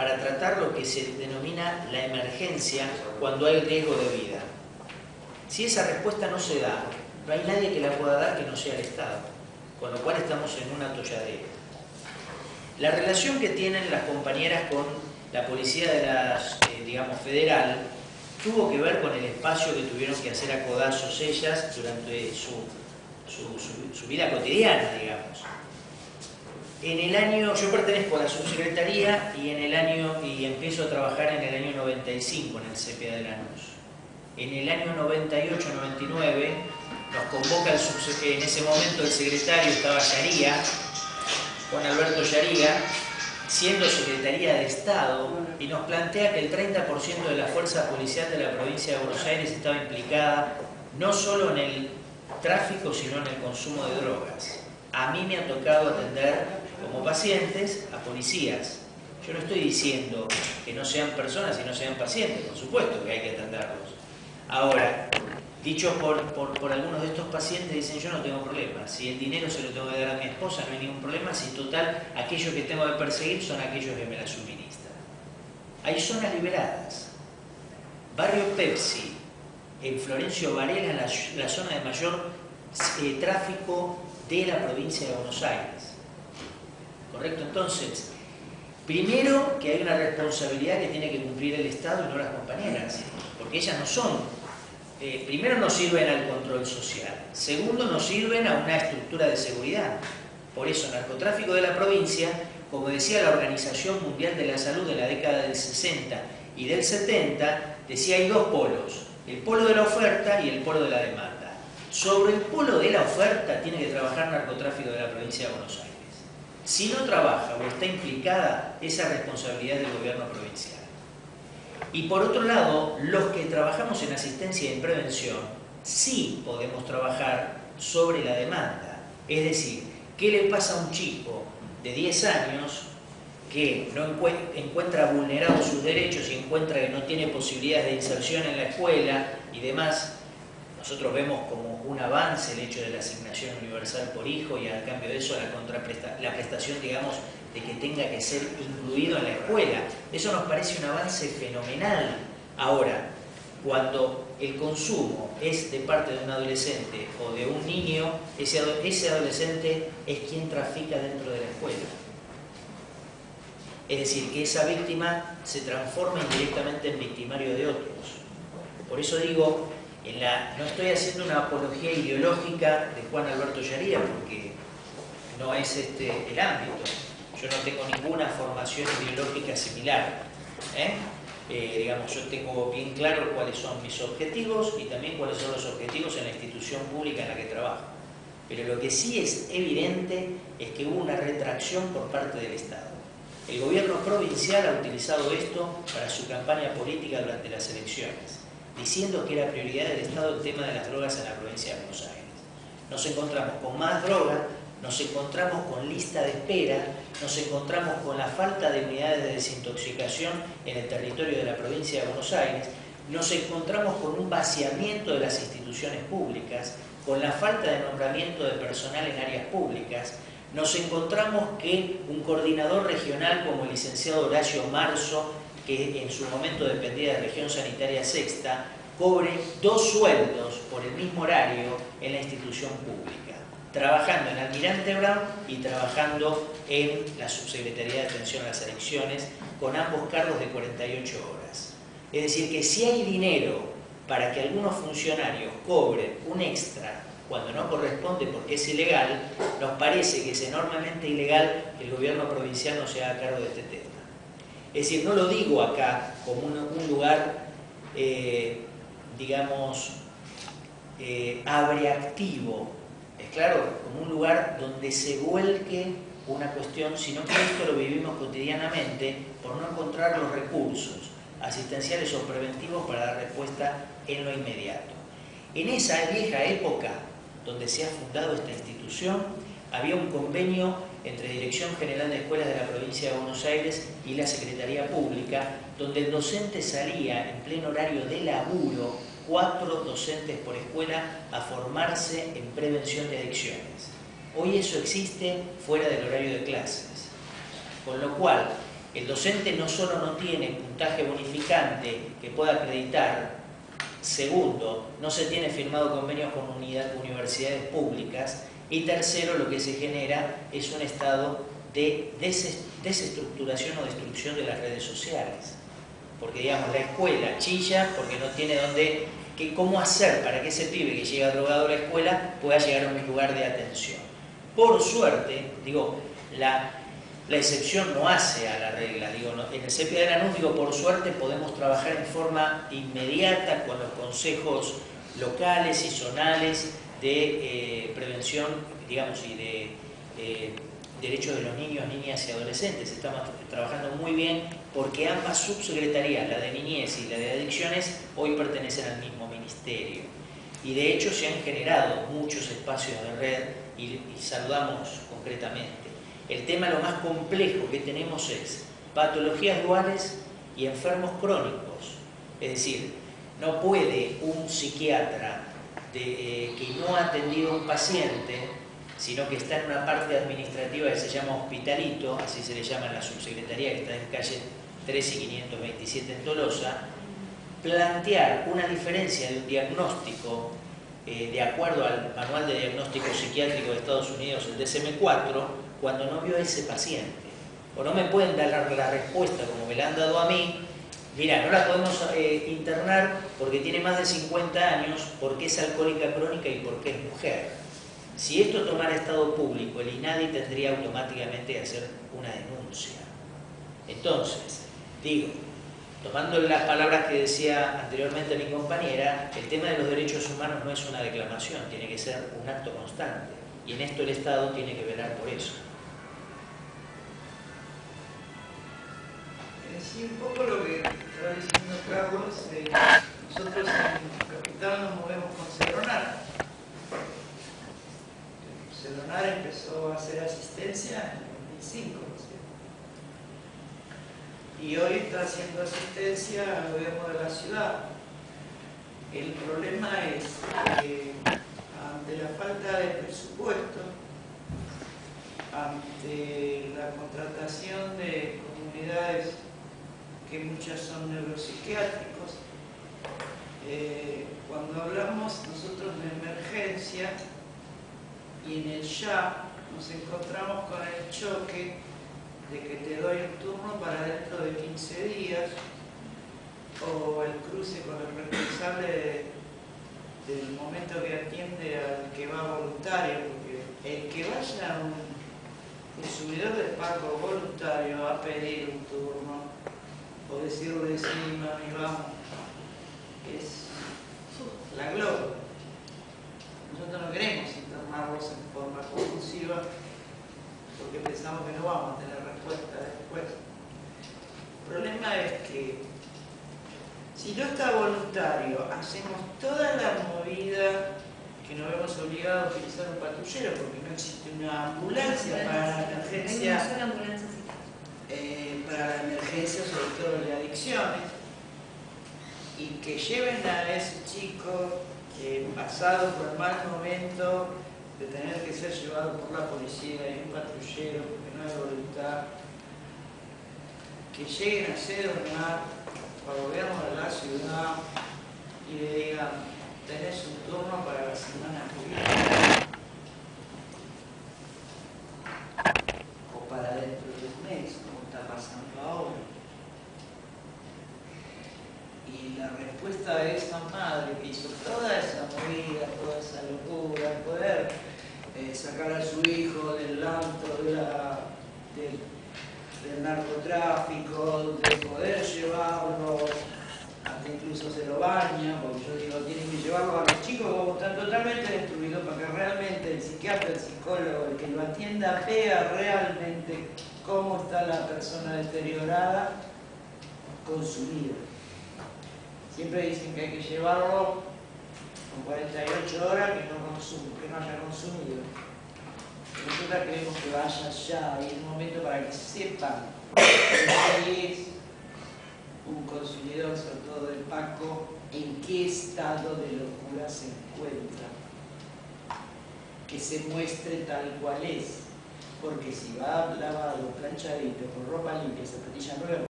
para tratar lo que se denomina la emergencia cuando hay riesgo de vida. Si esa respuesta no se da, no hay nadie que la pueda dar que no sea el Estado, con lo cual estamos en una atolladera. La relación que tienen las compañeras con la policía de digamos, federal tuvo que ver con el espacio que tuvieron que hacer a codazos ellas durante su vida cotidiana, digamos. Yo pertenezco a la subsecretaría y empiezo a trabajar en el año 95 en el CPA de Lanús. En el año 98-99 nos convoca en ese momento el secretario, estaba Yaría, Juan Alberto Yaría, siendo Secretaría de Estado, y nos plantea que el 30% de la fuerza policial de la provincia de Buenos Aires estaba implicada no solo en el tráfico, sino en el consumo de drogas. A mí me ha tocado atender como pacientes a policías. Yo no estoy diciendo que no sean personas y no sean pacientes, por supuesto que hay que atenderlos. Ahora, dicho por algunos de estos pacientes, dicen: yo no tengo problema, si el dinero se lo tengo que dar a mi esposa no hay ningún problema, si total aquellos que tengo que perseguir son aquellos que me la suministran. Hay zonas liberadas. Barrio Pepsi, en Florencio Varela, la zona de mayor tráfico de la provincia de Buenos Aires. ¿Correcto? Entonces, primero que hay una responsabilidad que tiene que cumplir el Estado y no las compañeras, porque ellas no son... primero no sirven al control social, segundo no sirven a una estructura de seguridad. Por eso el narcotráfico de la provincia, como decía la Organización Mundial de la Salud en la década del 60 y del 70, decía: hay dos polos, el polo de la oferta y el polo de la demanda. Sobre el polo de la oferta tiene que trabajar narcotráfico de la provincia de Buenos Aires. Si no trabaja o está implicada, esa responsabilidad del gobierno provincial. Y por otro lado, los que trabajamos en asistencia y en prevención, sí podemos trabajar sobre la demanda. Es decir, ¿qué le pasa a un chico de 10 años que no encuentra vulnerados sus derechos y encuentra que no tiene posibilidades de inserción en la escuela y demás? Nosotros vemos como un avance el hecho de la asignación universal por hijo y a cambio de eso la prestación, digamos, de que tenga que ser incluido en la escuela. Eso nos parece un avance fenomenal. Ahora, cuando el consumo es de parte de un adolescente o de un niño, ese adolescente es quien trafica dentro de la escuela. Es decir, que esa víctima se transforma indirectamente en victimario de otros. Por eso digo, no estoy haciendo una apología ideológica de Juan Alberto Yaría, porque no es el ámbito. Yo no tengo ninguna formación ideológica similar. Digamos, yo tengo bien claro cuáles son mis objetivos y también cuáles son los objetivos en la institución pública en la que trabajo. Pero lo que sí es evidente es que hubo una retracción por parte del Estado. El gobierno provincial ha utilizado esto para su campaña política durante las elecciones, diciendo que era prioridad del Estado el tema de las drogas en la provincia de Buenos Aires. Nos encontramos con más droga, nos encontramos con lista de espera, nos encontramos con la falta de unidades de desintoxicación en el territorio de la provincia de Buenos Aires, nos encontramos con un vaciamiento de las instituciones públicas, con la falta de nombramiento de personal en áreas públicas, nos encontramos que un coordinador regional como el licenciado Horacio Marzo, que en su momento dependía de Región Sanitaria Sexta, cobre 2 sueldos por el mismo horario en la institución pública, trabajando en Almirante Brown y trabajando en la Subsecretaría de Atención a las Adicciones, con ambos cargos de 48 horas. Es decir, que si hay dinero para que algunos funcionarios cobren un extra cuando no corresponde porque es ilegal, nos parece que es enormemente ilegal que el gobierno provincial no se haga cargo de este tema. Es decir, no lo digo acá como un lugar, digamos, abreactivo, es claro, como un lugar donde se vuelque una cuestión, sino que esto lo vivimos cotidianamente por no encontrar los recursos asistenciales o preventivos para dar respuesta en lo inmediato. En esa vieja época, donde se ha fundado esta institución, había un convenio entre Dirección General de Escuelas de la Provincia de Buenos Aires y la Secretaría Pública, donde el docente salía en pleno horario de laburo, 4 docentes por escuela, a formarse en prevención de adicciones. Hoy eso existe fuera del horario de clases. Con lo cual, el docente no solo no tiene puntaje bonificante que pueda acreditar, segundo, no se tiene firmado convenios con universidades públicas, y tercero, lo que se genera es un estado de desestructuración o destrucción de las redes sociales. Porque, digamos, la escuela chilla porque no tiene cómo hacer para que ese pibe que llega drogado a la escuela pueda llegar a un lugar de atención. Por suerte, digo, la excepción no hace a la regla. Digo, en el CPA de Lanús, digo, por suerte podemos trabajar en forma inmediata con los consejos locales y zonales de prevención, digamos, y de derechos de los niños, niñas y adolescentes. Estamos trabajando muy bien porque ambas subsecretarías, la de niñez y la de adicciones, hoy pertenecen al mismo ministerio. Y de hecho se han generado muchos espacios de red y saludamos concretamente. El tema lo más complejo que tenemos es patologías duales y enfermos crónicos. Es decir, no puede un psiquiatra que no ha atendido a un paciente, sino que está en una parte administrativa que se llama hospitalito, así se le llama en la subsecretaría, que está en calle 13 y 527 en Tolosa, plantear una diferencia de un diagnóstico de acuerdo al Manual de Diagnóstico Psiquiátrico de Estados Unidos, el DSM-4, cuando no vio a ese paciente. O no me pueden dar la respuesta como me la han dado a mí: mira, no la podemos internar porque tiene más de 50 años, porque es alcohólica crónica y porque es mujer. Si esto tomara estado público, el INADI tendría automáticamente que hacer una denuncia. Entonces, digo, tomando las palabras que decía anteriormente mi compañera, el tema de los derechos humanos no es una declamación, tiene que ser un acto constante. Y en esto el Estado tiene que velar por eso. Sí, un poco lo que estaba diciendo Carlos, nosotros en Capital nos movemos con Cedronar. Cedronar empezó a hacer asistencia en el 2005, ¿sí? Y hoy está haciendo asistencia al gobierno de la ciudad. El problema es que ante la falta de presupuesto, ante la contratación de comunidades que muchas son neuropsiquiátricos, cuando hablamos nosotros de emergencia y en el ya nos encontramos con el choque de que te doy un turno para dentro de 15 días o el cruce con el responsable del momento que atiende al que va voluntario, porque el que vaya un consumidor de pago voluntario a pedir un turno o decirle sí, mami, vamos, es la gloria. Nosotros no queremos internarlos en forma compulsiva porque pensamos que no vamos a tener respuesta después. El problema es que si no está voluntario, hacemos toda la movida que nos vemos obligados a utilizar un patrullero porque no existe una ambulancia para la emergencia. Para la emergencia, sobre todo de adicciones, y que lleven a ese chico pasado por el mal momento de tener que ser llevado por la policía y un patrullero porque no hay voluntad, que lleguen a Cedronar al gobierno de la ciudad y le digan: tenés un turno para la semana que viene o para dentro de un mes, como está pasando ahora. Y la respuesta de esa madre que hizo toda esa movida, toda esa locura, poder sacar a su hijo del antro del narcotráfico, de poder llevarlo, hasta incluso se lo baña, porque yo digo, tienen que llevarlo a los chicos como están totalmente destruidos para que realmente el psiquiatra, el psicólogo, el que lo atienda, vea realmente cómo está la persona deteriorada, consumida. Siempre dicen que hay que llevarlo con 48 horas que no haya consumido. Nosotros queremos que vaya ya, y es un momento para que sepan que es un consumidor, sobre todo del Paco, en qué estado de locura se encuentra, que se muestre tal cual es. porque si va lavado, planchadito, con ropa limpia, zapatilla nueva,